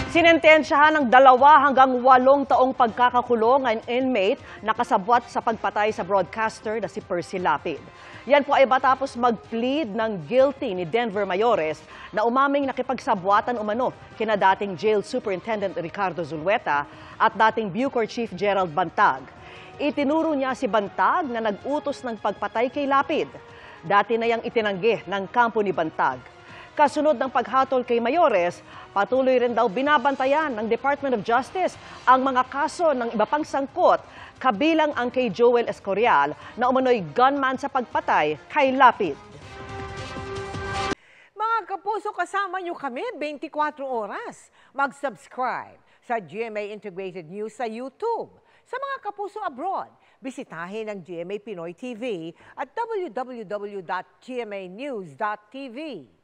Sinentensyahan ng 2 hanggang 8 taong pagkakakulong ang inmate na kasabwat sa pagpatay sa broadcaster na si Percy Lapid. Yan po ay matapos mag-plead ng guilty ni Denver Mayores na umaming nakipagsabwatan umano kina dating Jail Superintendent Ricardo Zulueta at dating Bucor Chief Gerald Bantag. Itinuro niya si Bantag na nag-utos ng pagpatay kay Lapid. Dati na yang itinanggi ng kampo ni Bantag. Kasunod ng paghatol kay Mayores, patuloy rin daw binabantayan ng Department of Justice ang mga kaso ng iba pang sangkot, kabilang ang kay Joel Escorial na umano'y gunman sa pagpatay kay Lapid. Mga kapuso, kasama nyo kami 24 oras. Mag-subscribe sa GMA Integrated News sa YouTube. Sa mga kapuso abroad, bisitahin ang GMA Pinoy TV at www.gmanews.tv.